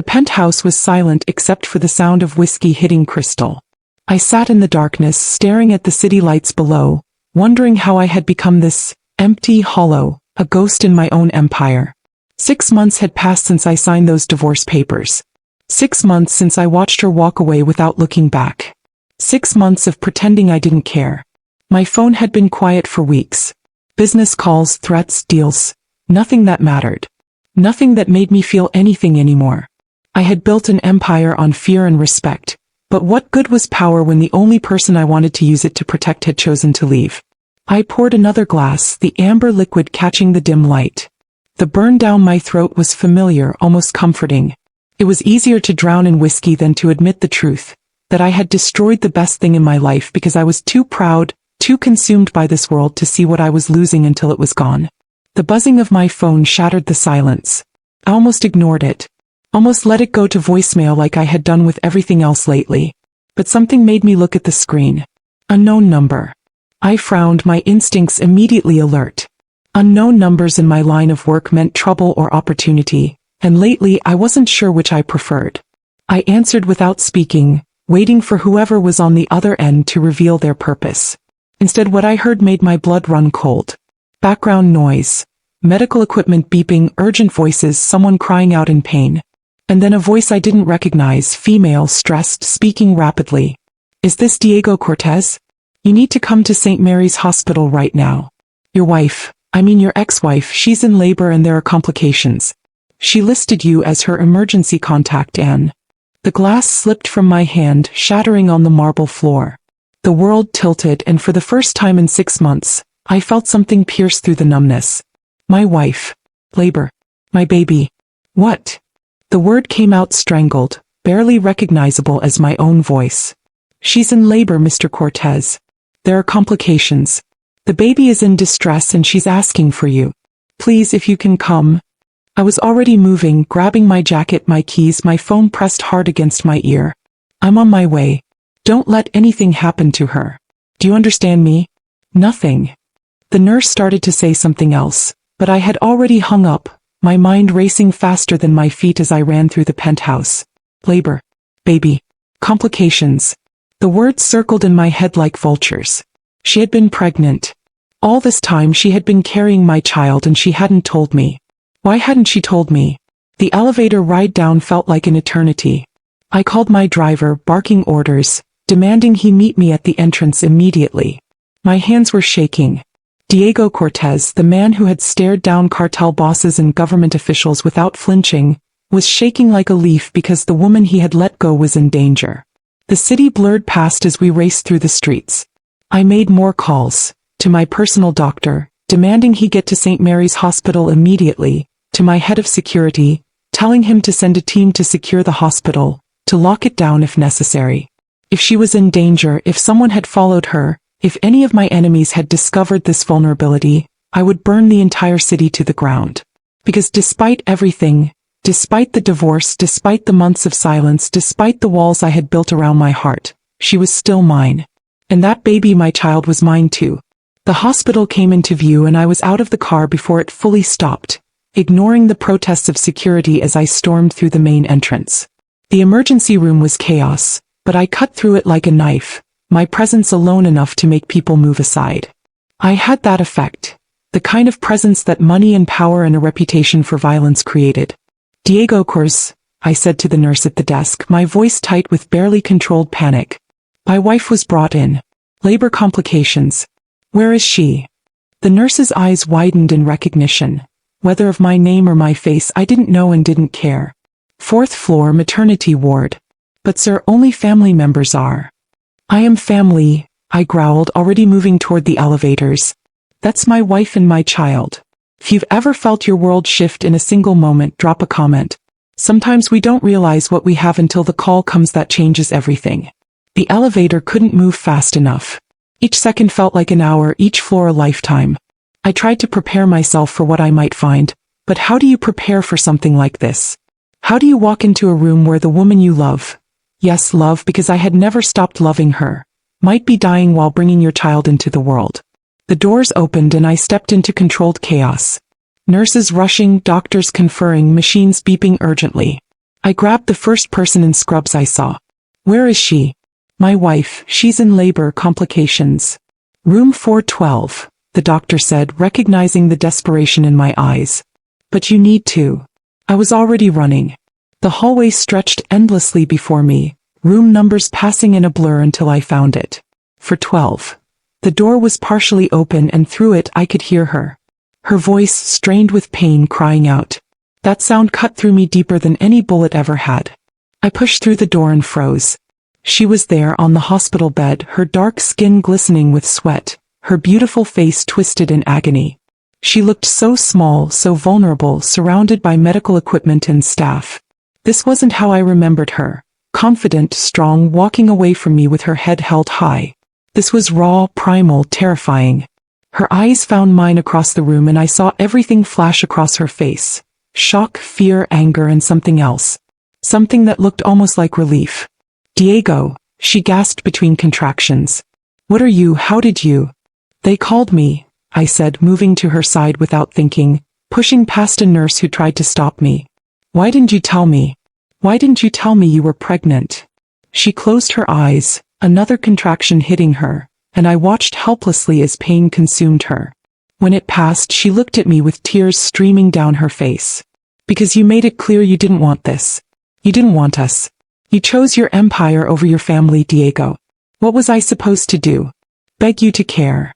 The penthouse was silent except for the sound of whiskey hitting crystal. I sat in the darkness staring at the city lights below, wondering how I had become this empty hollow, a ghost in my own empire. 6 months had passed since I signed those divorce papers. 6 months since I watched her walk away without looking back. 6 months of pretending I didn't care. My phone had been quiet for weeks. Business calls, threats, deals. Nothing that mattered. Nothing that made me feel anything anymore. I had built an empire on fear and respect. But what good was power when the only person I wanted to use it to protect had chosen to leave? I poured another glass, the amber liquid catching the dim light. The burn down my throat was familiar, almost comforting. It was easier to drown in whiskey than to admit the truth, that I had destroyed the best thing in my life because I was too proud, too consumed by this world to see what I was losing until it was gone. The buzzing of my phone shattered the silence. I almost ignored it. Almost let it go to voicemail like I had done with everything else lately. But something made me look at the screen. Unknown number. I frowned, my instincts immediately alert. Unknown numbers in my line of work meant trouble or opportunity, and lately I wasn't sure which I preferred. I answered without speaking, waiting for whoever was on the other end to reveal their purpose. Instead, what I heard made my blood run cold. Background noise. Medical equipment beeping, urgent voices, someone crying out in pain. And then a voice I didn't recognize, female, stressed, speaking rapidly. Is this Diego Cortez? You need to come to St. Mary's Hospital right now. Your wife, your ex-wife, she's in labor and there are complications. She listed you as her emergency contact, Anne. The glass slipped from my hand, shattering on the marble floor. The world tilted, and for the first time in 6 months, I felt something pierce through the numbness. My wife. Labor. My baby. What? The word came out strangled, barely recognizable as my own voice. She's in labor, Mr. Cortez. There are complications. The baby is in distress and she's asking for you. Please, if you can come. I was already moving, grabbing my jacket, my keys, my phone pressed hard against my ear. I'm on my way. Don't let anything happen to her. Do you understand me? Nothing. The nurse started to say something else, but I had already hung up, my mind racing faster than my feet as I ran through the penthouse. Labor. Baby. Complications. The words circled in my head like vultures. She had been pregnant. All this time she had been carrying my child and she hadn't told me. Why hadn't she told me? The elevator ride down felt like an eternity. I called my driver, barking orders, demanding he meet me at the entrance immediately. My hands were shaking. Diego Cortez, the man who had stared down cartel bosses and government officials without flinching, was shaking like a leaf because the woman he had let go was in danger. The city blurred past as we raced through the streets. I made more calls, to my personal doctor, demanding he get to St. Mary's Hospital immediately, to my head of security, telling him to send a team to secure the hospital, to lock it down if necessary. If she was in danger, if someone had followed her, if any of my enemies had discovered this vulnerability, I would burn the entire city to the ground. Because despite everything, despite the divorce, despite the months of silence, despite the walls I had built around my heart, she was still mine. And that baby, my child, was mine too. The hospital came into view and I was out of the car before it fully stopped, ignoring the protests of security as I stormed through the main entrance. The emergency room was chaos, but I cut through it like a knife, my presence alone enough to make people move aside. I had that effect, the kind of presence that money and power and a reputation for violence created. Diego Cortez, I said to the nurse at the desk, my voice tight with barely controlled panic. My wife was brought in. Labor complications. Where is she? The nurse's eyes widened in recognition. Whether of my name or my face I didn't know and didn't care. 4th floor maternity ward. But sir, only family members are. I am family, I growled, already moving toward the elevators. That's my wife and my child. If you've ever felt your world shift in a single moment, drop a comment. Sometimes we don't realize what we have until the call comes that changes everything. The elevator couldn't move fast enough. Each second felt like an hour, each floor a lifetime. I tried to prepare myself for what I might find, but how do you prepare for something like this? How do you walk into a room where the woman you love, yes, love because I had never stopped loving her, might be dying while bringing your child into the world? The doors opened and I stepped into controlled chaos. Nurses rushing, doctors conferring, machines beeping urgently. I grabbed the first person in scrubs I saw. Where is she? My wife, she's in labor complications. Room 412, the doctor said, recognizing the desperation in my eyes. But you need to. I was already running. The hallway stretched endlessly before me, room numbers passing in a blur until I found it. For 12. The door was partially open and through it I could hear her. Her voice, strained with pain, crying out. That sound cut through me deeper than any bullet ever had. I pushed through the door and froze. She was there on the hospital bed, her dark skin glistening with sweat, her beautiful face twisted in agony. She looked so small, so vulnerable, surrounded by medical equipment and staff. This wasn't how I remembered her. Confident, strong, walking away from me with her head held high. This was raw, primal, terrifying. Her eyes found mine across the room and I saw everything flash across her face. Shock, fear, anger, and something else. Something that looked almost like relief. Diego, she gasped between contractions. What are you? How did you? They called me, I said, moving to her side without thinking, pushing past a nurse who tried to stop me. Why didn't you tell me? Why didn't you tell me you were pregnant? She closed her eyes, another contraction hitting her, and I watched helplessly as pain consumed her. When it passed, she looked at me with tears streaming down her face. Because you made it clear you didn't want this. You didn't want us. You chose your empire over your family, Diego. What was I supposed to do? Beg you to care.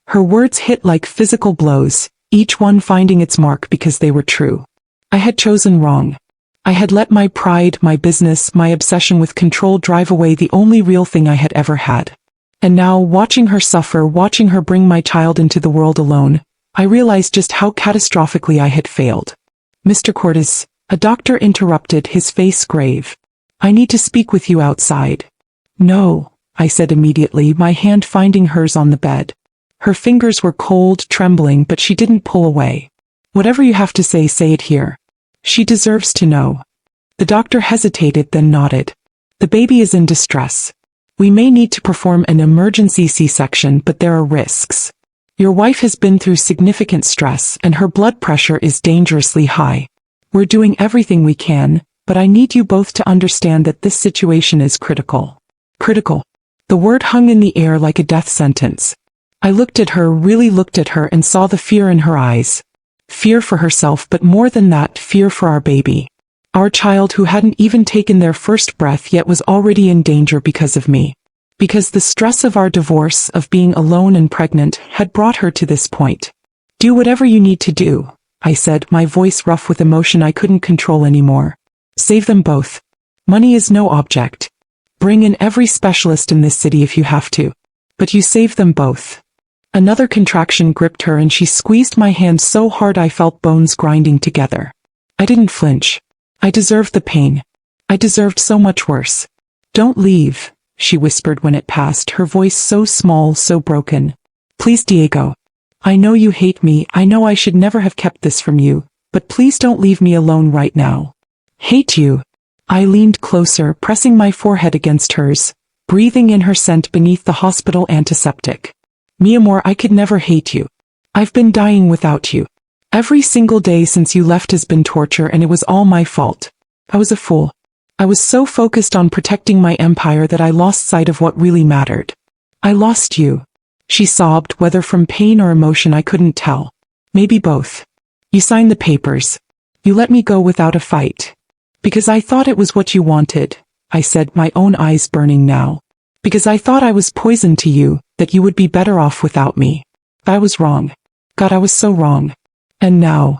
Her words hit like physical blows, each one finding its mark because they were true. I had chosen wrong. I had let my pride, my business, my obsession with control drive away the only real thing I had ever had. And now, watching her suffer, watching her bring my child into the world alone, I realized just how catastrophically I had failed. Mr. Cortez, a doctor interrupted, his face grave. I need to speak with you outside. No, I said immediately, my hand finding hers on the bed. Her fingers were cold, trembling, but she didn't pull away. Whatever you have to say, say it here. She deserves to know. The doctor hesitated, then nodded. The baby is in distress. We may need to perform an emergency C-section, but there are risks. Your wife has been through significant stress, and her blood pressure is dangerously high. We're doing everything we can, but I need you both to understand that this situation is critical. Critical. The word hung in the air like a death sentence. I looked at her, really looked at her, and saw the fear in her eyes. Fear for herself, but more than that, fear for our baby. Our child who hadn't even taken their first breath yet was already in danger because of me. Because the stress of our divorce, of being alone and pregnant, had brought her to this point. Do whatever you need to do, I said, my voice rough with emotion I couldn't control anymore. Save them both. Money is no object. Bring in every specialist in this city if you have to. But you save them both. Another contraction gripped her and she squeezed my hand so hard I felt bones grinding together. I didn't flinch. I deserved the pain. I deserved so much worse. Don't leave, she whispered when it passed, her voice so small, so broken. Please, Diego. I know you hate me, I know I should never have kept this from you, but please don't leave me alone right now. Hate you. I leaned closer, pressing my forehead against hers, breathing in her scent beneath the hospital antiseptic. Mi amor, I could never hate you. I've been dying without you. Every single day since you left has been torture, and it was all my fault. I was a fool. I was so focused on protecting my empire that I lost sight of what really mattered. I lost you. She sobbed, whether from pain or emotion I couldn't tell. Maybe both. You signed the papers. You let me go without a fight. Because I thought it was what you wanted, I said, my own eyes burning now. Because I thought I was poison to you, that you would be better off without me. I was wrong. God, I was so wrong. And now...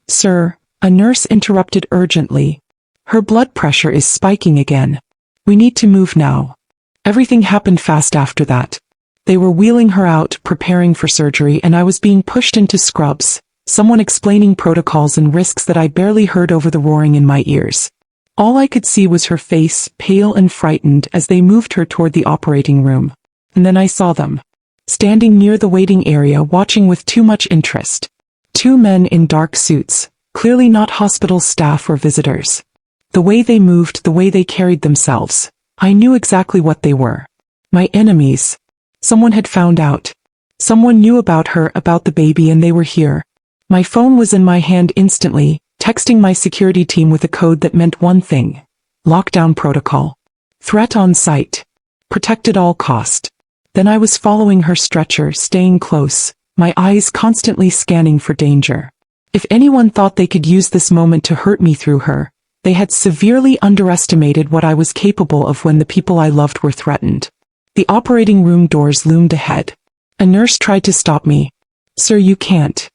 Sir, a nurse interrupted urgently. Her blood pressure is spiking again. We need to move now. Everything happened fast after that. They were wheeling her out, preparing for surgery, and I was being pushed into scrubs, someone explaining protocols and risks that I barely heard over the roaring in my ears. All I could see was her face, pale and frightened, as they moved her toward the operating room. And then I saw them. Standing near the waiting area, watching with too much interest. 2 men in dark suits, clearly not hospital staff or visitors. The way they moved, the way they carried themselves, I knew exactly what they were. My enemies. Someone had found out. Someone knew about her, about the baby, and they were here. My phone was in my hand instantly, texting my security team with a code that meant one thing: lockdown protocol. Threat on site. Protect at all cost. Then I was following her stretcher, staying close, my eyes constantly scanning for danger. If anyone thought they could use this moment to hurt me through her, they had severely underestimated what I was capable of when the people I loved were threatened. The operating room doors loomed ahead. A nurse tried to stop me. "Sir, you can't.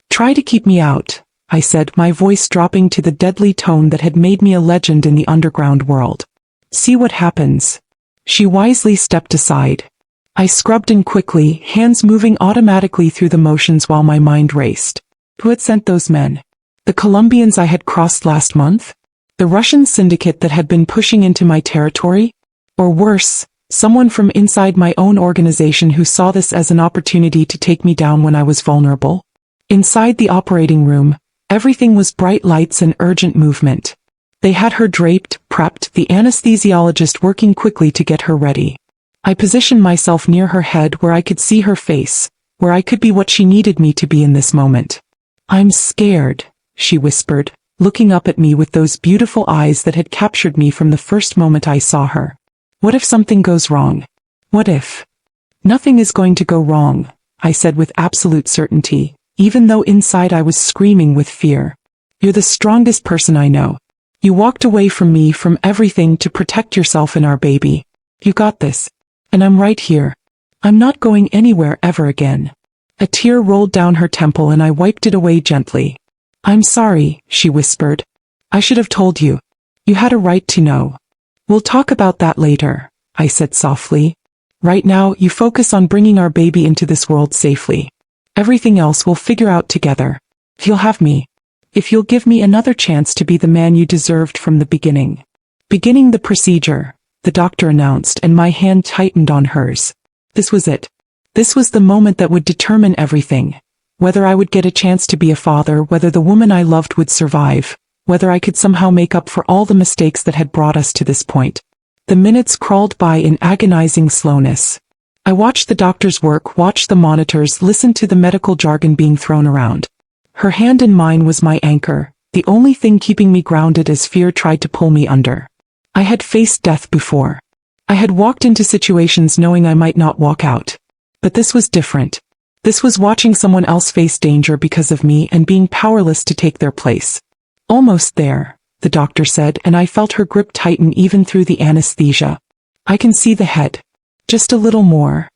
Try to keep me out," I said, my voice dropping to the deadly tone that had made me a legend in the underground world. "See what happens." She wisely stepped aside. I scrubbed in quickly, hands moving automatically through the motions while my mind raced. Who had sent those men? The Colombians I had crossed last month? The Russian syndicate that had been pushing into my territory? Or worse, someone from inside my own organization who saw this as an opportunity to take me down when I was vulnerable? Inside the operating room, everything was bright lights and urgent movement. They had her draped, prepped, the anesthesiologist working quickly to get her ready. I positioned myself near her head where I could see her face, where I could be what she needed me to be in this moment. "I'm scared," she whispered, looking up at me with those beautiful eyes that had captured me from the first moment I saw her. "What if something goes wrong? What if?" "Nothing is going to go wrong," I said with absolute certainty, even though inside I was screaming with fear. "You're the strongest person I know. You walked away from me, from everything, to protect yourself and our baby. You got this. And I'm right here. I'm not going anywhere ever again." A tear rolled down her temple and I wiped it away gently. "I'm sorry," she whispered. "I should have told you. You had a right to know." "We'll talk about that later," I said softly. "Right now, you focus on bringing our baby into this world safely. Everything else we'll figure out together. You'll have me. If you'll give me another chance to be the man you deserved from the beginning." "Beginning the procedure," the doctor announced, and my hand tightened on hers. This was it. This was the moment that would determine everything. Whether I would get a chance to be a father, whether the woman I loved would survive, whether I could somehow make up for all the mistakes that had brought us to this point. The minutes crawled by in agonizing slowness. I watched the doctor's work, watched the monitors, listened to the medical jargon being thrown around. Her hand in mine was my anchor, the only thing keeping me grounded as fear tried to pull me under. I had faced death before. I had walked into situations knowing I might not walk out. But this was different. This was watching someone else face danger because of me and being powerless to take their place. "Almost there," the doctor said, and I felt her grip tighten even through the anesthesia. "I can see the head. Just a little more."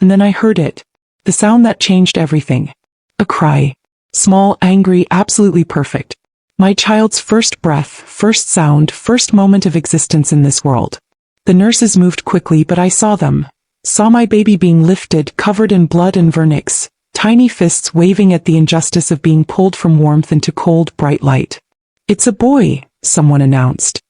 And then I heard it. The sound that changed everything. A cry. Small, angry, absolutely perfect. My child's first breath, first sound, first moment of existence in this world. The nurses moved quickly, but I saw them. Saw my baby being lifted, covered in blood and vernix, tiny fists waving at the injustice of being pulled from warmth into cold, bright light. "It's a boy," someone announced.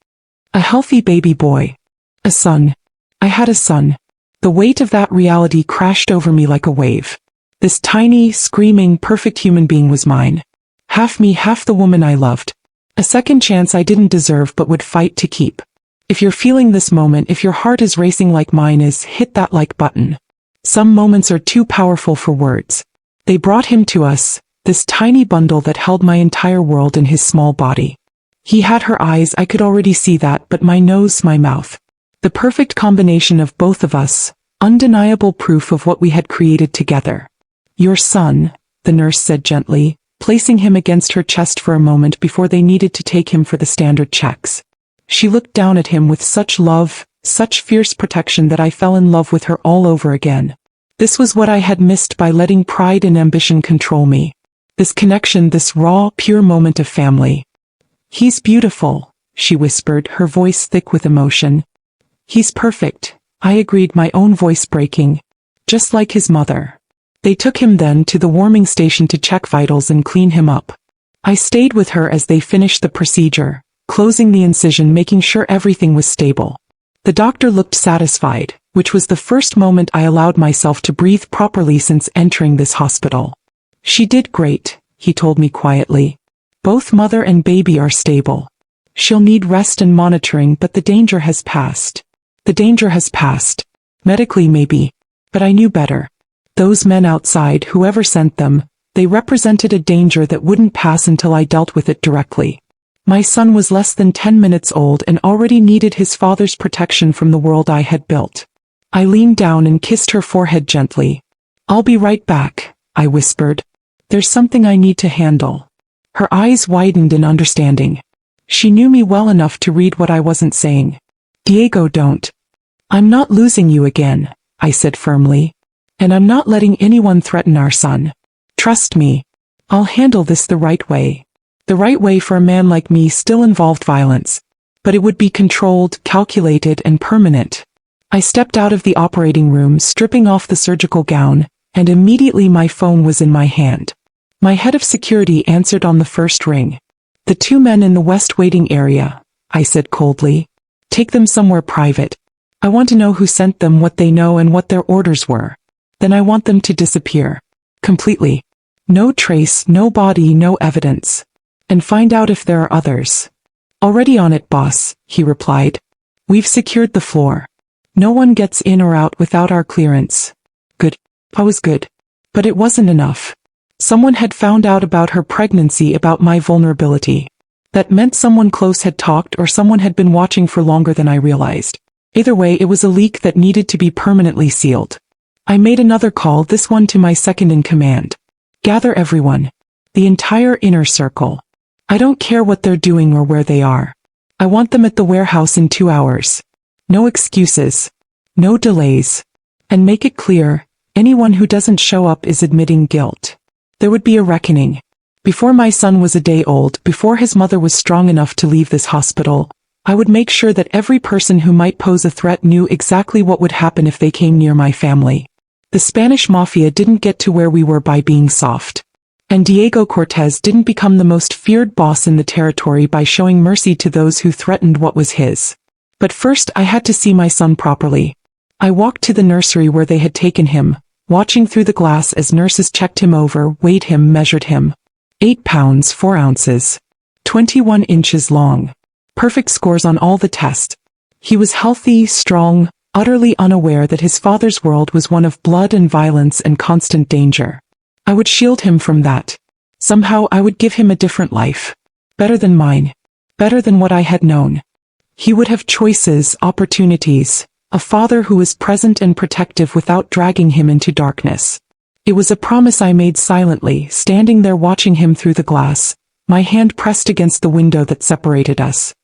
"A healthy baby boy. A son. I had a son." The weight of that reality crashed over me like a wave. This tiny, screaming, perfect human being was mine. Half me, half the woman I loved. A second chance I didn't deserve but would fight to keep. If you're feeling this moment, if your heart is racing like mine is, hit that like button. Some moments are too powerful for words. They brought him to us, this tiny bundle that held my entire world in his small body. He had her eyes, I could already see that, but my nose, my mouth. The perfect combination of both of us, undeniable proof of what we had created together. "Your son," the nurse said gently, placing him against her chest for a moment before they needed to take him for the standard checks. She looked down at him with such love, such fierce protection that I fell in love with her all over again. This was what I had missed by letting pride and ambition control me. This connection, this raw, pure moment of family. "He's beautiful," she whispered, her voice thick with emotion. "He's perfect," I agreed, my own voice breaking. "Just like his mother." They took him then to the warming station to check vitals and clean him up. I stayed with her as they finished the procedure, closing the incision, making sure everything was stable. The doctor looked satisfied, which was the first moment I allowed myself to breathe properly since entering this hospital. "She did great," he told me quietly. "Both mother and baby are stable. She'll need rest and monitoring, but the danger has passed." The danger has passed. Medically maybe. But I knew better. Those men outside, whoever sent them, They represented a danger that wouldn't pass until I dealt with it directly. My son was less than 10 minutes old and already needed his father's protection from the world I had built. I leaned down and kissed her forehead gently. "I'll be right back," I whispered. "There's something I need to handle." Her eyes widened in understanding. She knew me well enough to read what I wasn't saying. "Diego, don't. I'm not losing you again," I said firmly. "And I'm not letting anyone threaten our son. Trust me. I'll handle this the right way." The right way for a man like me still involved violence. But it would be controlled, calculated, and permanent. I stepped out of the operating room, stripping off the surgical gown, and immediately my phone was in my hand. My head of security answered on the first ring. "The 2 men in the west waiting area," I said coldly. "Take them somewhere private. I want to know who sent them, what they know, and what their orders were. Then I want them to disappear. Completely. No trace, no body, no evidence. And find out if there are others." "Already on it, boss," he replied. "We've secured the floor. No one gets in or out without our clearance." Good. I was good. But it wasn't enough. Someone had found out about her pregnancy, about my vulnerability. That meant someone close had talked, or someone had been watching for longer than I realized. Either way, it was a leak that needed to be permanently sealed. I made another call, this one to my second in command. "Gather everyone. The entire inner circle. I don't care what they're doing or where they are. I want them at the warehouse in 2 hours. No excuses. No delays. And make it clear, anyone who doesn't show up is admitting guilt. There would be a reckoning. Before my son was a day old, before his mother was strong enough to leave this hospital, I would make sure that every person who might pose a threat knew exactly what would happen if they came near my family. The Spanish Mafia didn't get to where we were by being soft. And Diego Cortez didn't become the most feared boss in the territory by showing mercy to those who threatened what was his. But first I had to see my son properly. I walked to the nursery where they had taken him, watching through the glass as nurses checked him over, weighed him, measured him. 8 pounds 4 ounces. 21 inches long. Perfect scores on all the tests. He was healthy, strong, utterly unaware that his father's world was one of blood and violence and constant danger. I would shield him from that. Somehow I would give him a different life. Better than mine. Better than what I had known. He would have choices, opportunities, a father who was present and protective without dragging him into darkness. It was a promise I made silently, standing there watching him through the glass, my hand pressed against the window that separated us.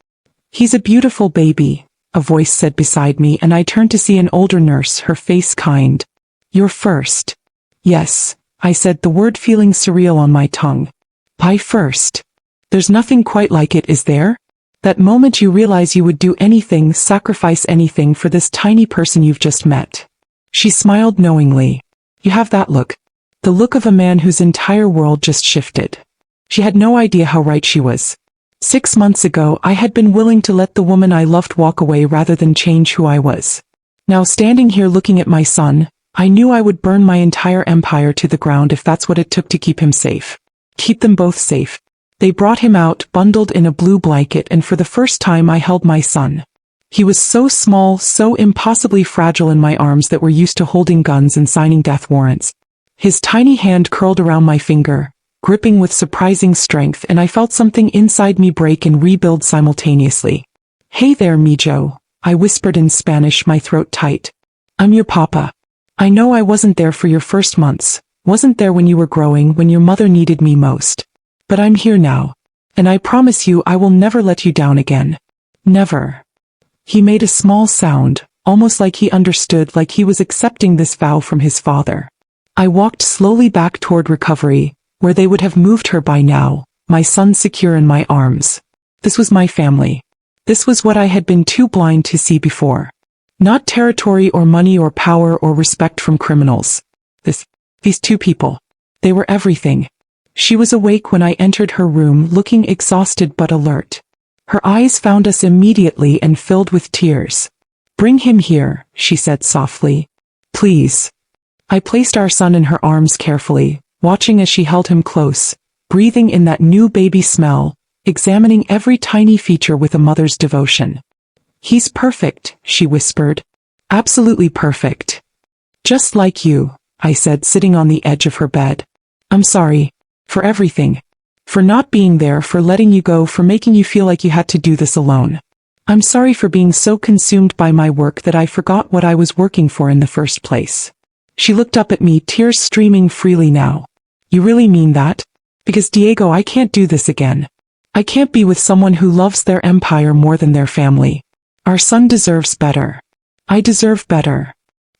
"He's a beautiful baby," a voice said beside me, and I turned to see an older nurse, her face kind. "You're first." "Yes," I said, the word feeling surreal on my tongue. "Pie first. There's nothing quite like it, is there? That moment you realize you would do anything, sacrifice anything for this tiny person you've just met." She smiled knowingly. "You have that look. The look of a man whose entire world just shifted." She had no idea how right she was. 6 months ago, I had been willing to let the woman I loved walk away rather than change who I was. Now standing here looking at my son, I knew I would burn my entire empire to the ground if that's what it took to keep him safe. Keep them both safe. They brought him out, bundled in a blue blanket, and for the first time I held my son. He was so small, so impossibly fragile in my arms that were used to holding guns and signing death warrants. His tiny hand curled around my finger, gripping with surprising strength, and I felt something inside me break and rebuild simultaneously. "Hey there, mijo," I whispered in Spanish, my throat tight. "I'm your papa. I know I wasn't there for your first months, wasn't there when you were growing, when your mother needed me most. But I'm here now. And I promise you I will never let you down again. Never." He made a small sound, almost like he understood, like he was accepting this vow from his father. I walked slowly back toward recovery, where they would have moved her by now, my son secure in my arms. This was my family. This was what I had been too blind to see before. Not territory or money or power or respect from criminals. These 2 people. They were everything. She was awake when I entered her room, looking exhausted but alert. Her eyes found us immediately and filled with tears. "Bring him here," she said softly. "Please." I placed our son in her arms carefully, watching as she held him close, breathing in that new baby smell, examining every tiny feature with a mother's devotion. "He's perfect," she whispered. "Absolutely perfect. Just like you," I said, sitting on the edge of her bed. I'm sorry. For everything. For not being there, for letting you go, for making you feel like you had to do this alone. I'm sorry for being so consumed by my work that I forgot what I was working for in the first place. She looked up at me, tears streaming freely now. You really mean that? Because Diego, I can't do this again. I can't be with someone who loves their empire more than their family. Our son deserves better. I deserve better.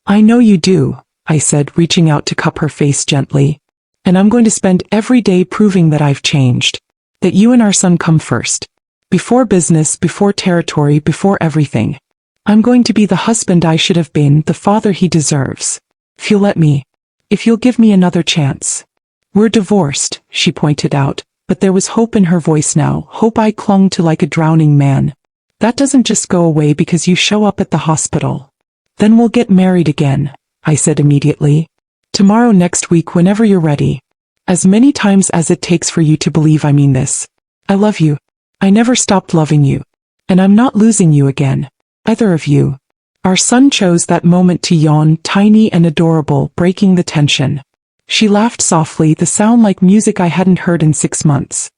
I know you do, I said, reaching out to cup her face gently. And I'm going to spend every day proving that I've changed. That you and our son come first. Before business, before territory, before everything. I'm going to be the husband I should have been, the father he deserves. If you'll let me. If you'll give me another chance. We're divorced, she pointed out, but there was hope in her voice now, hope I clung to like a drowning man. That doesn't just go away because you show up at the hospital. Then we'll get married again, I said immediately. Tomorrow, next week, whenever you're ready. As many times as it takes for you to believe I mean this. I love you. I never stopped loving you. And I'm not losing you again. Either of you. Our son chose that moment to yawn, tiny and adorable, breaking the tension. She laughed softly, the sound like music I hadn't heard in 6 months.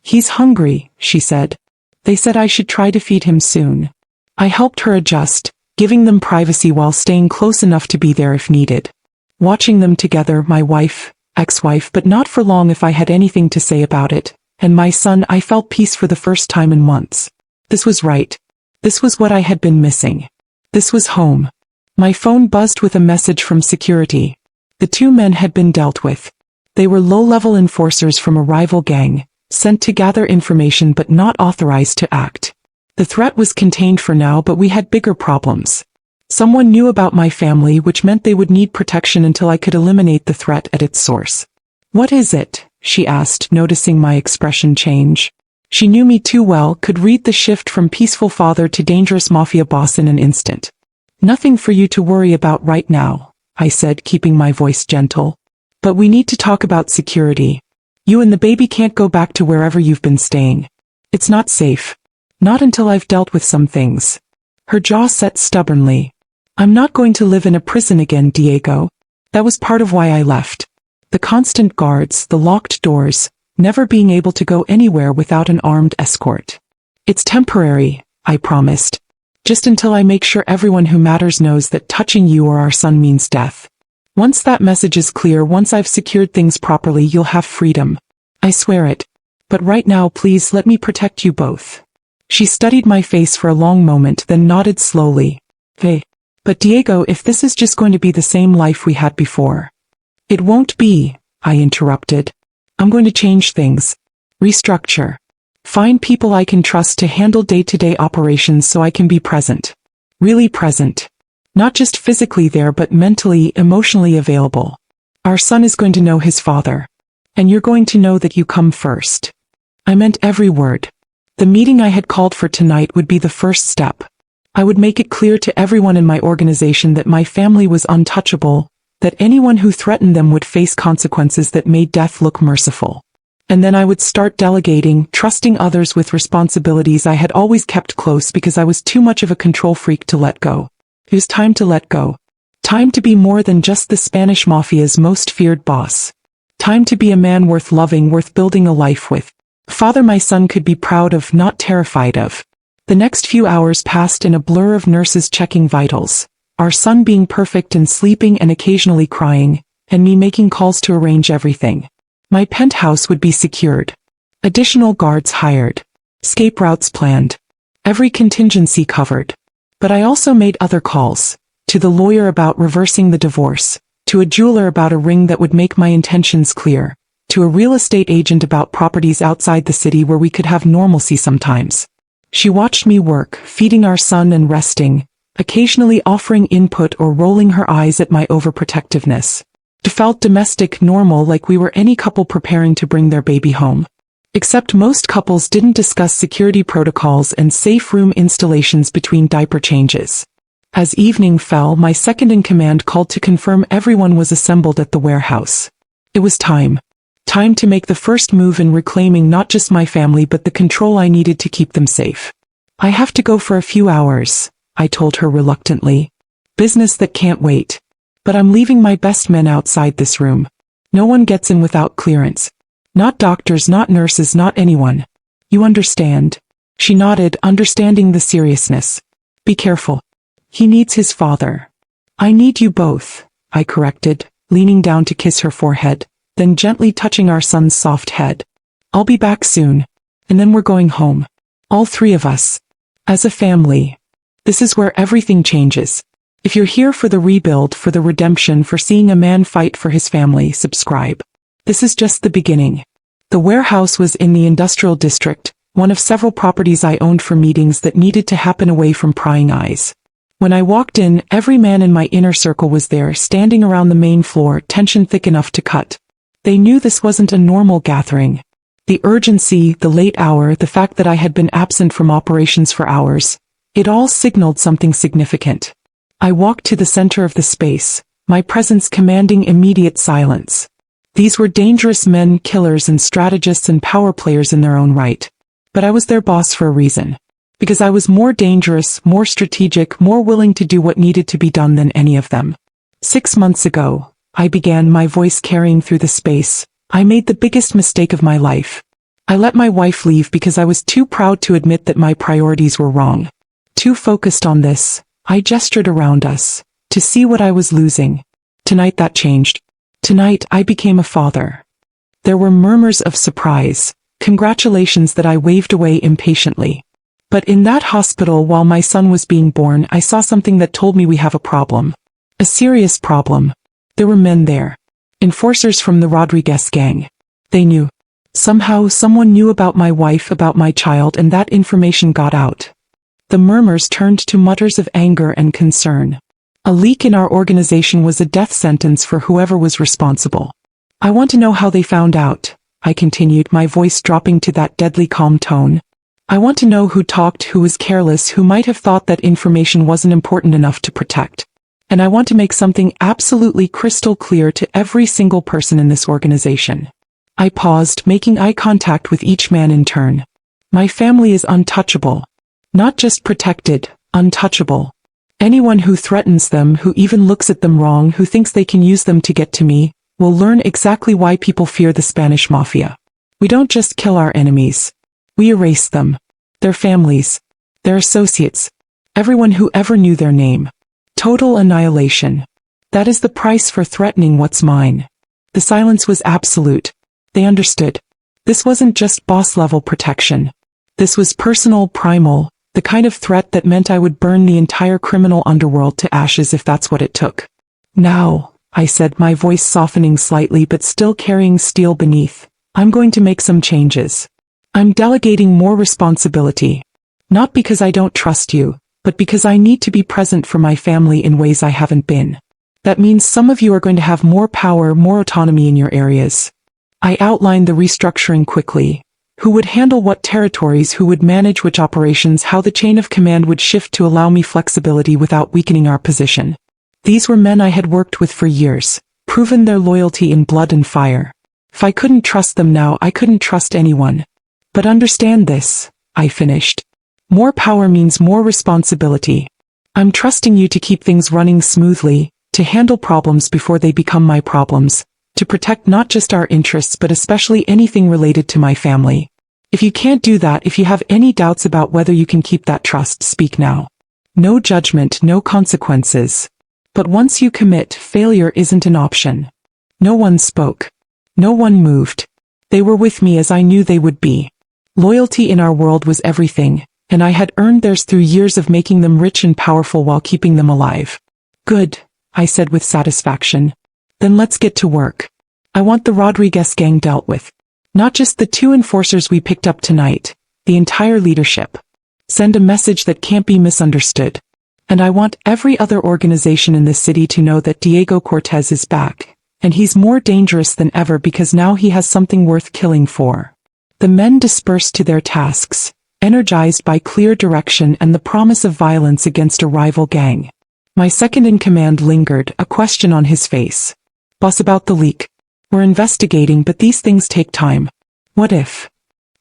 He's hungry, she said. They said I should try to feed him soon. I helped her adjust, giving them privacy while staying close enough to be there if needed. Watching them together, my wife, ex-wife, but not for long if I had anything to say about it, and my son, I felt peace for the first time in months. This was right. This was what I had been missing. This was home. My phone buzzed with a message from security. The 2 men had been dealt with. They were low-level enforcers from a rival gang, sent to gather information but not authorized to act. The threat was contained for now, but we had bigger problems. Someone knew about my family, which meant they would need protection until I could eliminate the threat at its source. What is it? She asked, noticing my expression change. She knew me too well, could read the shift from peaceful father to dangerous mafia boss in an instant. Nothing for you to worry about right now, I said, keeping my voice gentle. But we need to talk about security. You and the baby can't go back to wherever you've been staying. It's not safe. Not until I've dealt with some things. Her jaw set stubbornly. I'm not going to live in a prison again, Diego. That was part of why I left. The constant guards, the locked doors, never being able to go anywhere without an armed escort. It's temporary, I promised. Just until I make sure everyone who matters knows that touching you or our son means death. Once that message is clear, once I've secured things properly, you'll have freedom. I swear it. But right now, please let me protect you both. She studied my face for a long moment, then nodded slowly. Hey. But Diego, if this is just going to be the same life we had before. It won't be, I interrupted. I'm going to change things. Restructure. Find people I can trust to handle day-to-day operations so I can be present. Really present. Not just physically there but mentally, emotionally available. Our son is going to know his father. And you're going to know that you come first. I meant every word. The meeting I had called for tonight would be the first step. I would make it clear to everyone in my organization that my family was untouchable, that anyone who threatened them would face consequences that made death look merciful. And then I would start delegating, trusting others with responsibilities I had always kept close because I was too much of a control freak to let go. It was time to let go. Time to be more than just the Spanish Mafia's most feared boss. Time to be a man worth loving, worth building a life with. A father my son could be proud of, not terrified of. The next few hours passed in a blur of nurses checking vitals, our son being perfect and sleeping and occasionally crying, and me making calls to arrange everything. My penthouse would be secured. Additional guards hired. Escape routes planned. Every contingency covered. But I also made other calls. To the lawyer about reversing the divorce. To a jeweler about a ring that would make my intentions clear. To a real estate agent about properties outside the city where we could have normalcy sometimes. She watched me work, feeding our son and resting, occasionally offering input or rolling her eyes at my overprotectiveness. It felt domestic, normal, like we were any couple preparing to bring their baby home. Except most couples didn't discuss security protocols and safe room installations between diaper changes. As evening fell, my second-in-command called to confirm everyone was assembled at the warehouse. It was time. Time to make the first move in reclaiming not just my family but the control I needed to keep them safe. I have to go for a few hours, I told her reluctantly. Business that can't wait. But I'm leaving my best men outside this room. No one gets in without clearance. Not doctors, not nurses, not anyone. You understand? She nodded, understanding the seriousness. Be careful. He needs his father. I need you both, I corrected, leaning down to kiss her forehead, then gently touching our son's soft head. I'll be back soon. And then we're going home. All three of us. As a family. This is where everything changes. If you're here for the rebuild, for the redemption, for seeing a man fight for his family, subscribe. This is just the beginning. The warehouse was in the industrial district, one of several properties I owned for meetings that needed to happen away from prying eyes. When I walked in, every man in my inner circle was there, standing around the main floor, tension thick enough to cut. They knew this wasn't a normal gathering. The urgency, the late hour, the fact that I had been absent from operations for hours, it all signaled something significant. I walked to the center of the space, my presence commanding immediate silence. These were dangerous men, killers and strategists and power players in their own right. But I was their boss for a reason. Because I was more dangerous, more strategic, more willing to do what needed to be done than any of them. 6 months ago, I began, my voice carrying through the space. I made the biggest mistake of my life. I let my wife leave because I was too proud to admit that my priorities were wrong. Too focused on this. I gestured around us, to see what I was losing. Tonight that changed. Tonight I became a father. There were murmurs of surprise, congratulations that I waved away impatiently. But in that hospital while my son was being born, I saw something that told me we have a problem. A serious problem. There were men there. Enforcers from the Rodriguez gang. They knew. Somehow someone knew about my wife, about my child, and that information got out. The murmurs turned to mutters of anger and concern. A leak in our organization was a death sentence for whoever was responsible. I want to know how they found out, I continued, my voice dropping to that deadly calm tone. I want to know who talked, who was careless, who might have thought that information wasn't important enough to protect. And I want to make something absolutely crystal clear to every single person in this organization. I paused, making eye contact with each man in turn. My family is untouchable. Not just protected, untouchable. Anyone who threatens them, who even looks at them wrong, who thinks they can use them to get to me, will learn exactly why people fear the Spanish Mafia. We don't just kill our enemies. We erase them. Their families. Their associates. Everyone who ever knew their name. Total annihilation. That is the price for threatening what's mine. The silence was absolute. They understood. This wasn't just boss-level protection. This was personal, primal. The kind of threat that meant I would burn the entire criminal underworld to ashes if that's what it took. Now, I said, my voice softening slightly but still carrying steel beneath, I'm going to make some changes. I'm delegating more responsibility. Not because I don't trust you, but because I need to be present for my family in ways I haven't been. That means some of you are going to have more power, more autonomy in your areas. I outlined the restructuring quickly. Who would handle what territories, who would manage which operations, how the chain of command would shift to allow me flexibility without weakening our position. These were men I had worked with for years, proven their loyalty in blood and fire. If I couldn't trust them now, I couldn't trust anyone. But understand this, I finished. More power means more responsibility. I'm trusting you to keep things running smoothly, to handle problems before they become my problems, to protect not just our interests but especially anything related to my family. If you can't do that, if you have any doubts about whether you can keep that trust, speak now. No judgment, no consequences. But once you commit, failure isn't an option. No one spoke. No one moved. They were with me as I knew they would be. Loyalty in our world was everything, and I had earned theirs through years of making them rich and powerful while keeping them alive. Good, I said with satisfaction. Then let's get to work. I want the Rodriguez gang dealt with. Not just the 2 enforcers we picked up tonight, the entire leadership. Send a message that can't be misunderstood. And I want every other organization in this city to know that Diego Cortez is back, and he's more dangerous than ever because now he has something worth killing for. The men dispersed to their tasks, energized by clear direction and the promise of violence against a rival gang. My second-in-command lingered, a question on his face. Boss, about the leak. We're investigating, but these things take time. What if?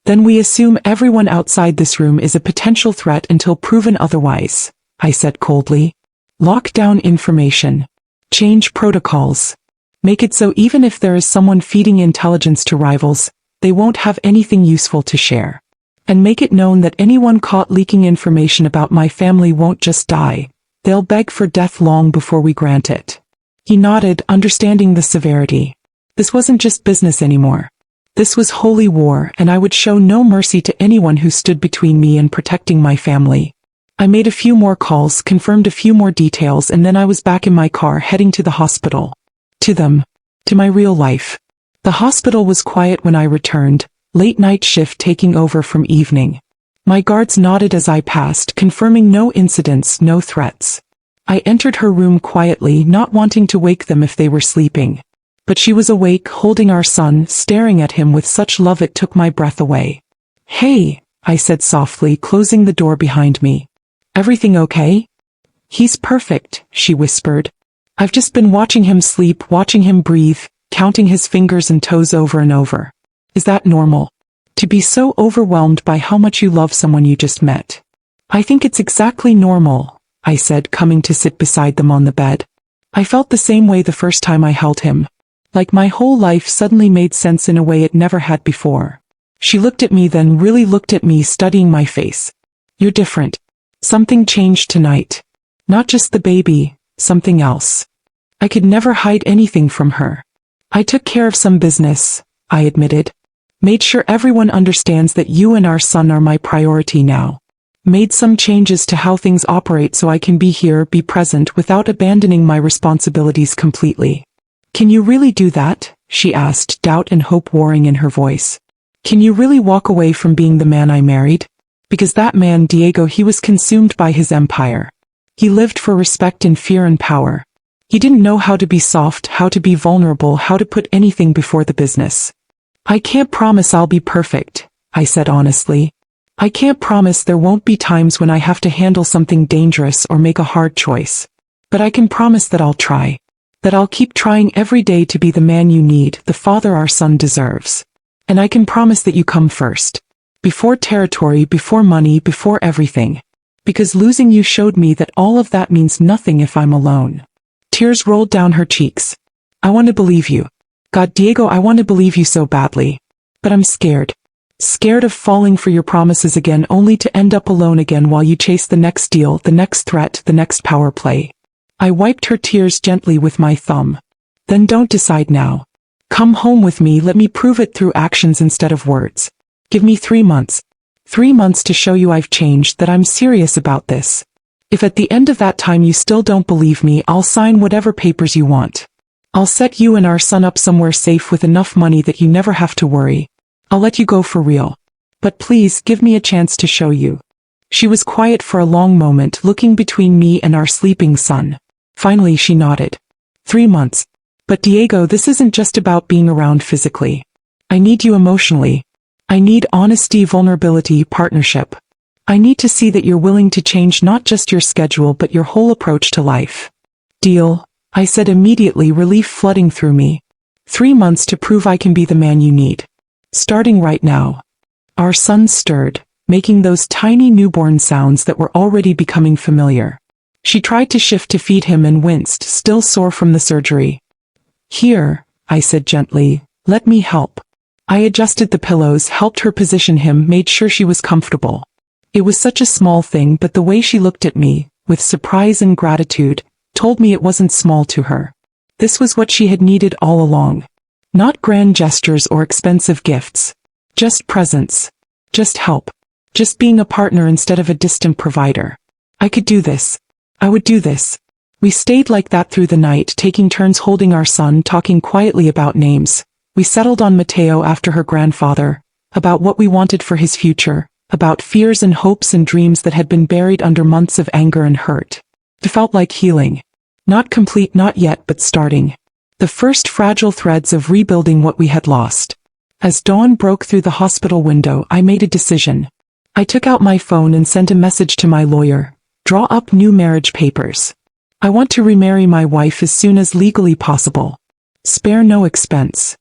Then we assume everyone outside this room is a potential threat until proven otherwise, I said coldly. Lock down information. Change protocols. Make it so even if there is someone feeding intelligence to rivals, they won't have anything useful to share. And make it known that anyone caught leaking information about my family won't just die, they'll beg for death long before we grant it." He nodded, understanding the severity. This wasn't just business anymore. This was holy war, and I would show no mercy to anyone who stood between me and protecting my family. I made a few more calls, confirmed a few more details, and then I was back in my car heading to the hospital. To them. To my real life. The hospital was quiet when I returned, late night shift taking over from evening. My guards nodded as I passed, confirming no incidents, no threats. I entered her room quietly, not wanting to wake them if they were sleeping. But she was awake, holding our son, staring at him with such love it took my breath away. "Hey," I said softly, closing the door behind me. "Everything okay?" "He's perfect," she whispered. "I've just been watching him sleep, watching him breathe, counting his fingers and toes over and over. Is that normal? To be so overwhelmed by how much you love someone you just met?" "I think it's exactly normal," I said, coming to sit beside them on the bed. I felt the same way the first time I held him. Like my whole life suddenly made sense in a way it never had before. She looked at me, then really looked at me, studying my face. "You're different. Something changed tonight. Not just the baby, something else." I could never hide anything from her. "I took care of some business," I admitted. "Made sure everyone understands that you and our son are my priority now. Made some changes to how things operate so I can be here, be present without abandoning my responsibilities completely." "Can you really do that?" she asked, doubt and hope warring in her voice. "Can you really walk away from being the man I married? Because that man, Diego, he was consumed by his empire. He lived for respect and fear and power. He didn't know how to be soft, how to be vulnerable, how to put anything before the business." "I can't promise I'll be perfect," I said honestly. "I can't promise there won't be times when I have to handle something dangerous or make a hard choice. But I can promise that I'll try. That I'll keep trying every day to be the man you need, the father our son deserves. And I can promise that you come first. Before territory, before money, before everything. Because losing you showed me that all of that means nothing if I'm alone." Tears rolled down her cheeks. "I want to believe you. God, Diego, I want to believe you so badly. But I'm scared. Scared of falling for your promises again, only to end up alone again while you chase the next deal, the next threat, the next power play." I wiped her tears gently with my thumb. "Then don't decide now. Come home with me, let me prove it through actions instead of words. Give me 3 months. 3 months to show you I've changed, that I'm serious about this. If at the end of that time you still don't believe me, I'll sign whatever papers you want. I'll set you and our son up somewhere safe with enough money that you never have to worry. I'll let you go for real. But please, give me a chance to show you." She was quiet for a long moment, looking between me and our sleeping son. Finally she nodded. 3 months. But Diego, this isn't just about being around physically. I need you emotionally. I need honesty, vulnerability, partnership. I need to see that you're willing to change not just your schedule but your whole approach to life." "Deal," I said immediately, relief flooding through me. 3 months to prove I can be the man you need. Starting right now. Our son stirred, making those tiny newborn sounds that were already becoming familiar. She tried to shift to feed him and winced, still sore from the surgery. "Here," I said gently, "let me help." I adjusted the pillows, helped her position him, made sure she was comfortable. It was such a small thing, but the way she looked at me, with surprise and gratitude, told me it wasn't small to her. This was what she had needed all along. Not grand gestures or expensive gifts. Just presence. Just help. Just being a partner instead of a distant provider. I could do this. I would do this. We stayed like that through the night, taking turns holding our son, talking quietly about names. We settled on Mateo after her grandfather, about what we wanted for his future, about fears and hopes and dreams that had been buried under months of anger and hurt. It felt like healing. Not complete, not yet, but starting. The first fragile threads of rebuilding what we had lost. As dawn broke through the hospital window, I made a decision. I took out my phone and sent a message to my lawyer. Draw up new marriage papers. I want to remarry my wife as soon as legally possible. Spare no expense.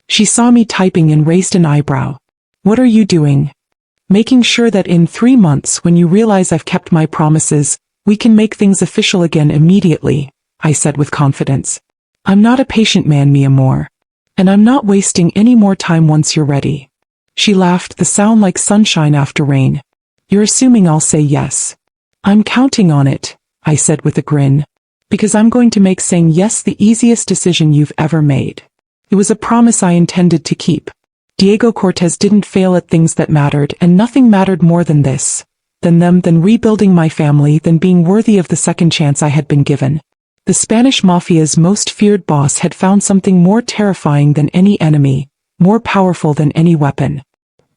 She saw me typing and raised an eyebrow. What are you doing? Making sure that in 3 months, when you realize I've kept my promises, we can make things official again immediately, I said with confidence. I'm not a patient man, mi amor. And I'm not wasting any more time once you're ready. She laughed, the sound like sunshine after rain. You're assuming I'll say yes. I'm counting on it, I said with a grin. Because I'm going to make saying yes the easiest decision you've ever made. It was a promise I intended to keep. Diego Cortez didn't fail at things that mattered, and nothing mattered more than this. Than rebuilding my family, than being worthy of the second chance I had been given. The Spanish Mafia's most feared boss had found something more terrifying than any enemy, more powerful than any weapon.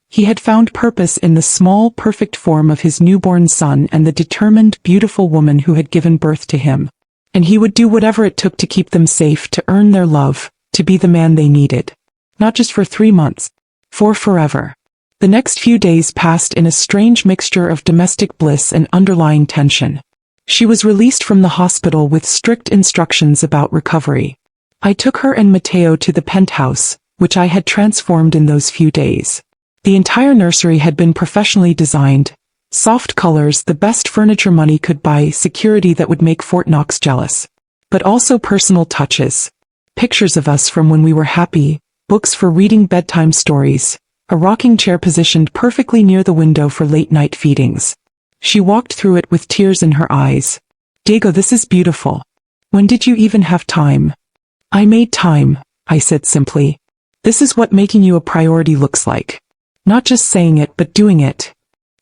He had found purpose in the small, perfect form of his newborn son and the determined, beautiful woman who had given birth to him. And he would do whatever it took to keep them safe, to earn their love, to be the man they needed. Not just for 3 months. For forever. The next few days passed in a strange mixture of domestic bliss and underlying tension. She was released from the hospital with strict instructions about recovery. I took her and Mateo to the penthouse, which I had transformed in those few days. The entire nursery had been professionally designed. Soft colors, the best furniture money could buy, security that would make Fort Knox jealous. But also personal touches. Pictures of us from when we were happy, books for reading bedtime stories, a rocking chair positioned perfectly near the window for late-night feedings. She walked through it with tears in her eyes. Diego, this is beautiful. When did you even have time? I made time, I said simply. This is what making you a priority looks like. Not just saying it, but doing it.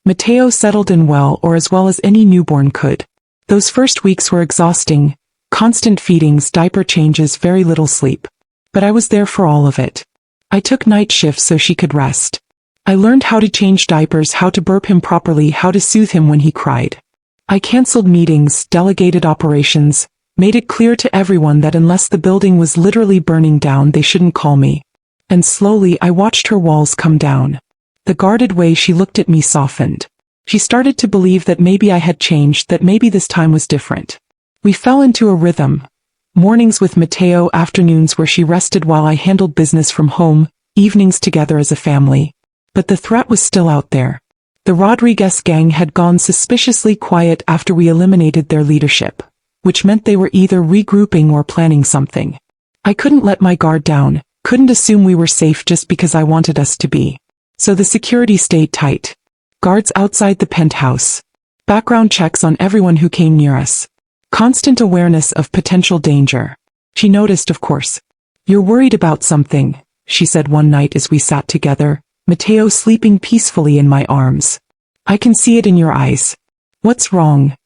Mateo settled in well, or as well as any newborn could. Those first weeks were exhausting. Constant feedings, diaper changes, very little sleep. But I was there for all of it. I took night shifts so she could rest. I learned how to change diapers, how to burp him properly, how to soothe him when he cried. I canceled meetings, delegated operations, made it clear to everyone that unless the building was literally burning down, they shouldn't call me. And slowly I watched her walls come down. The guarded way she looked at me softened. She started to believe that maybe I had changed, that maybe this time was different. We fell into a rhythm. Mornings with Mateo, afternoons where she rested while I handled business from home, evenings together as a family. But the threat was still out there. The Rodriguez gang had gone suspiciously quiet after we eliminated their leadership, which meant they were either regrouping or planning something. I couldn't let my guard down, couldn't assume we were safe just because I wanted us to be. So the security stayed tight. Guards outside the penthouse. Background checks on everyone who came near us. Constant awareness of potential danger. She noticed, of course. You're worried about something, she said one night as we sat together, Mateo sleeping peacefully in my arms. I can see it in your eyes. What's wrong?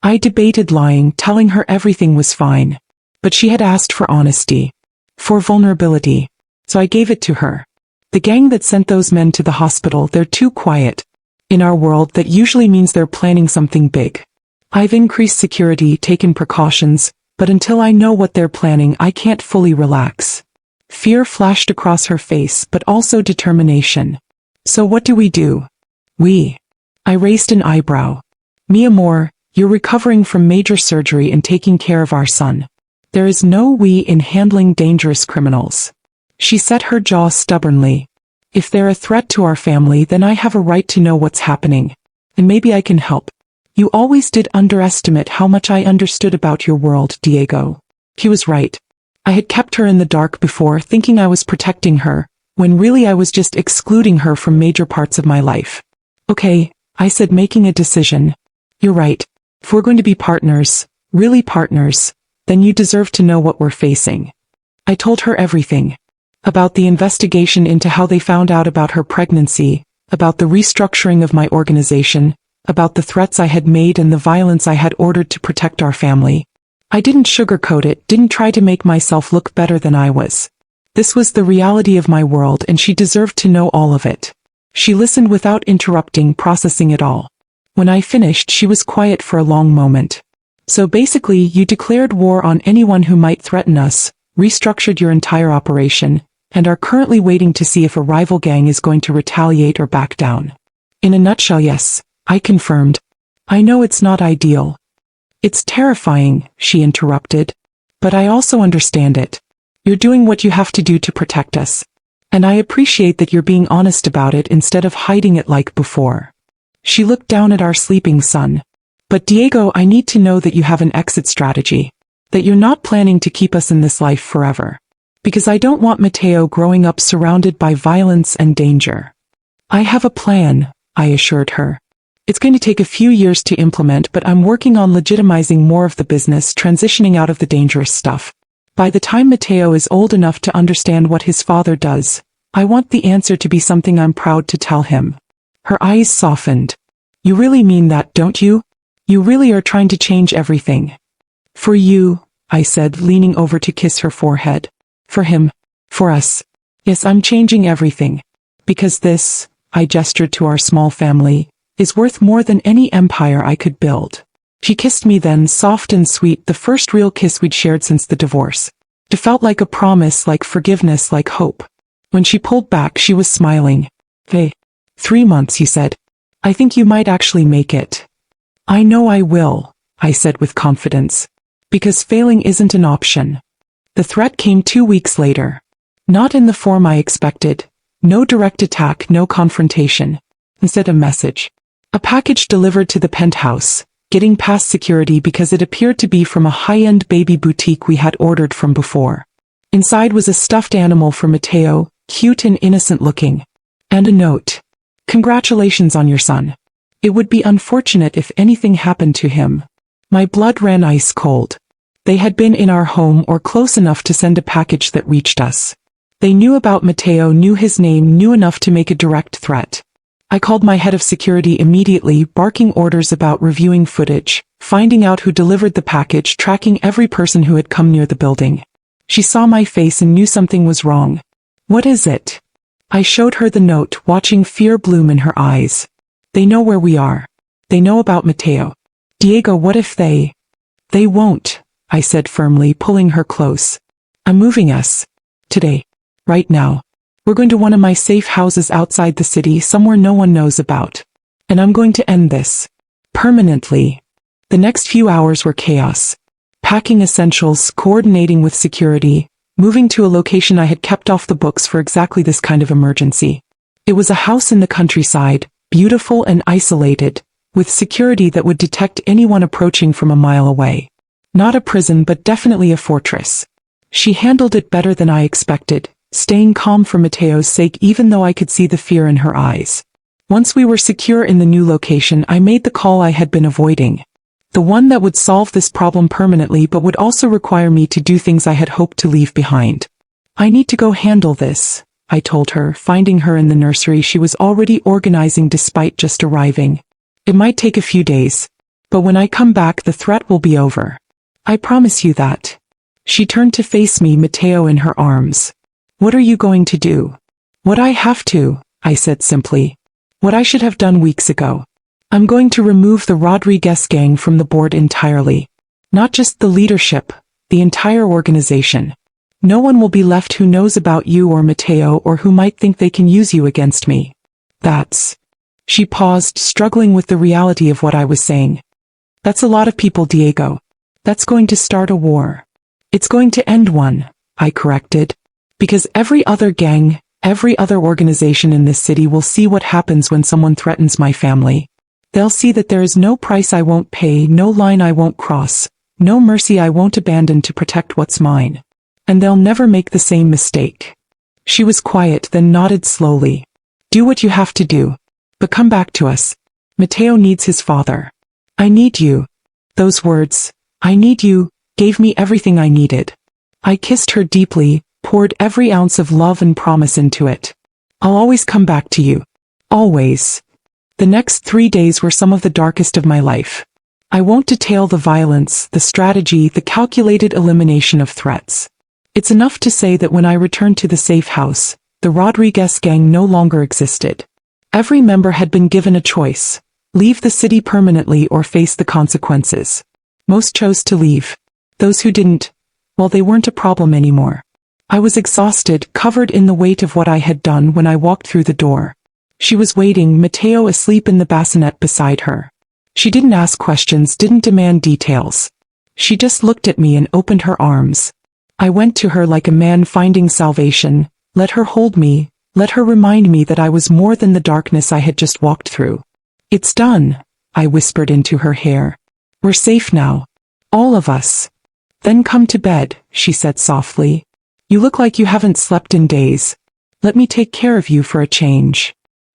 I debated lying, telling her everything was fine. But she had asked for honesty. For vulnerability. So I gave it to her. The gang that sent those men to the hospital, they're too quiet. In our world, that usually means they're planning something big. I've increased security, taken precautions, but until I know what they're planning, I can't fully relax. Fear flashed across her face, but also determination. So what do? I raised an eyebrow. Mi amor, you're recovering from major surgery and taking care of our son. There is no we in handling dangerous criminals. She set her jaw stubbornly. If they're a threat to our family, then I have a right to know what's happening. And maybe I can help. You always did underestimate how much I understood about your world, Diego. He was right. I had kept her in the dark before, thinking I was protecting her, when really I was just excluding her from major parts of my life. Okay, I said, making a decision. You're right. If we're going to be partners, really partners, then you deserve to know what we're facing. I told her everything. About the investigation into how they found out about her pregnancy, about the restructuring of my organization, about the threats I had made and the violence I had ordered to protect our family. I didn't sugarcoat it, didn't try to make myself look better than I was. This was the reality of my world, and she deserved to know all of it. She listened without interrupting, processing it all. When I finished, she was quiet for a long moment. So basically, you declared war on anyone who might threaten us, restructured your entire operation, and are currently waiting to see if a rival gang is going to retaliate or back down. In a nutshell, yes, I confirmed. I know it's not ideal. It's terrifying, she interrupted. But I also understand it. You're doing what you have to do to protect us. And I appreciate that you're being honest about it instead of hiding it like before. She looked down at our sleeping son. But Diego, I need to know that you have an exit strategy. That you're not planning to keep us in this life forever. Because I don't want Mateo growing up surrounded by violence and danger. I have a plan, I assured her. It's going to take a few years to implement, but I'm working on legitimizing more of the business, transitioning out of the dangerous stuff. By the time Mateo is old enough to understand what his father does, I want the answer to be something I'm proud to tell him. Her eyes softened. You really mean that, don't you? You really are trying to change everything. For you, I said, leaning over to kiss her forehead. For him. For us. Yes, I'm changing everything. Because this, I gestured to our small family, is worth more than any empire I could build. She kissed me then, soft and sweet, the first real kiss we'd shared since the divorce. It felt like a promise, like forgiveness, like hope. When she pulled back, she was smiling. Hey. 3 months, he said. I think you might actually make it. I know I will, I said with confidence. Because failing isn't an option. The threat came 2 weeks later. Not in the form I expected. No direct attack, no confrontation. Instead, a message. A package delivered to the penthouse, getting past security because it appeared to be from a high-end baby boutique we had ordered from before. Inside was a stuffed animal for Mateo, cute and innocent looking. And a note. Congratulations on your son. It would be unfortunate if anything happened to him. My blood ran ice cold. They had been in our home or close enough to send a package that reached us. They knew about Mateo, knew his name, knew enough to make a direct threat. I called my head of security immediately, barking orders about reviewing footage, finding out who delivered the package, tracking every person who had come near the building. She saw my face and knew something was wrong. What is it? I showed her the note, watching fear bloom in her eyes. They know where we are. They know about Mateo. Diego, what if they... They won't, I said firmly, pulling her close. I'm moving us. Today. Right now. We're going to one of my safe houses outside the city, somewhere no one knows about. And I'm going to end this. Permanently. The next few hours were chaos. Packing essentials, coordinating with security, moving to a location I had kept off the books for exactly this kind of emergency. It was a house in the countryside, beautiful and isolated, with security that would detect anyone approaching from a mile away. Not a prison, but definitely a fortress. She handled it better than I expected, staying calm for Mateo's sake even though I could see the fear in her eyes. Once we were secure in the new location, I made the call I had been avoiding. The one that would solve this problem permanently but would also require me to do things I had hoped to leave behind. I need to go handle this, I told her, finding her in the nursery she was already organizing despite just arriving. It might take a few days. But when I come back the threat will be over. I promise you that. She turned to face me, Mateo in her arms. What are you going to do? What I have to, I said simply. What I should have done weeks ago. I'm going to remove the Rodriguez gang from the board entirely. Not just the leadership, the entire organization. No one will be left who knows about you or Mateo or who might think they can use you against me. That's... She paused, struggling with the reality of what I was saying. That's a lot of people, Diego. That's going to start a war. It's going to end one, I corrected. Because every other gang, every other organization in this city will see what happens when someone threatens my family. They'll see that there is no price I won't pay, no line I won't cross, no mercy I won't abandon to protect what's mine. And they'll never make the same mistake. She was quiet, then nodded slowly. Do what you have to do. But come back to us. Mateo needs his father. I need you. Those words, I need you, gave me everything I needed. I kissed her deeply, poured every ounce of love and promise into it. I'll always come back to you. Always. The next 3 days were some of the darkest of my life. I won't detail the violence, the strategy, the calculated elimination of threats. It's enough to say that when I returned to the safe house, the Rodriguez gang no longer existed. Every member had been given a choice: leave the city permanently or face the consequences. Most chose to leave. Those who didn't, well, they weren't a problem anymore. I was exhausted, covered in the weight of what I had done when I walked through the door. She was waiting, Mateo asleep in the bassinet beside her. She didn't ask questions, didn't demand details. She just looked at me and opened her arms. I went to her like a man finding salvation, let her hold me, let her remind me that I was more than the darkness I had just walked through. It's done, I whispered into her hair. We're safe now. All of us. Then come to bed, she said softly. You look like you haven't slept in days. Let me take care of you for a change.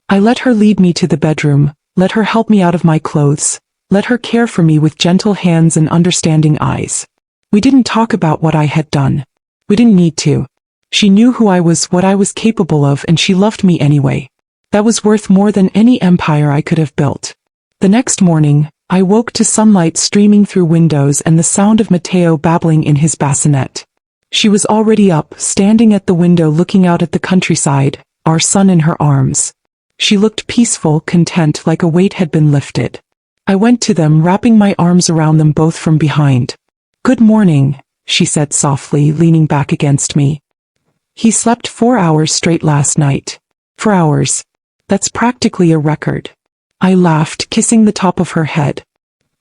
I let her lead me to the bedroom, let her help me out of my clothes, let her care for me with gentle hands and understanding eyes. We didn't talk about what I had done. We didn't need to. She knew who I was, what I was capable of, and she loved me anyway. That was worth more than any empire I could have built. The next morning, I woke to sunlight streaming through windows and the sound of Matteo babbling in his bassinet. She was already up, standing at the window looking out at the countryside, our son in her arms. She looked peaceful, content, like a weight had been lifted. I went to them, wrapping my arms around them both from behind. Good morning, she said softly, leaning back against me. He slept 4 hours straight last night. 4 hours. That's practically a record. I laughed, kissing the top of her head.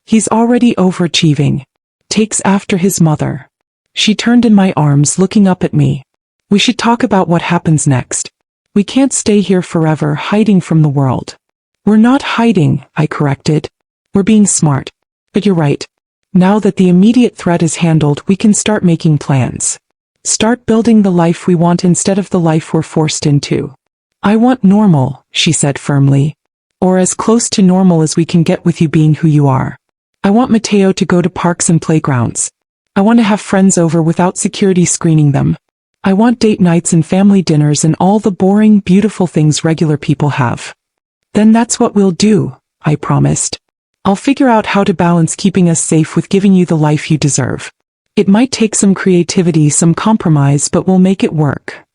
He's already overachieving. Takes after his mother. She turned in my arms, looking up at me. We should talk about what happens next. We can't stay here forever, hiding from the world. We're not hiding, I corrected. We're being smart. But you're right. Now that the immediate threat is handled, we can start making plans. Start building the life we want instead of the life we're forced into. I want normal, she said firmly. Or as close to normal as we can get with you being who you are. I want Matteo to go to parks and playgrounds. I want to have friends over without security screening them. I want date nights and family dinners and all the boring, beautiful things regular people have. Then that's what we'll do, I promised. I'll figure out how to balance keeping us safe with giving you the life you deserve. It might take some creativity, some compromise, but we'll make it work.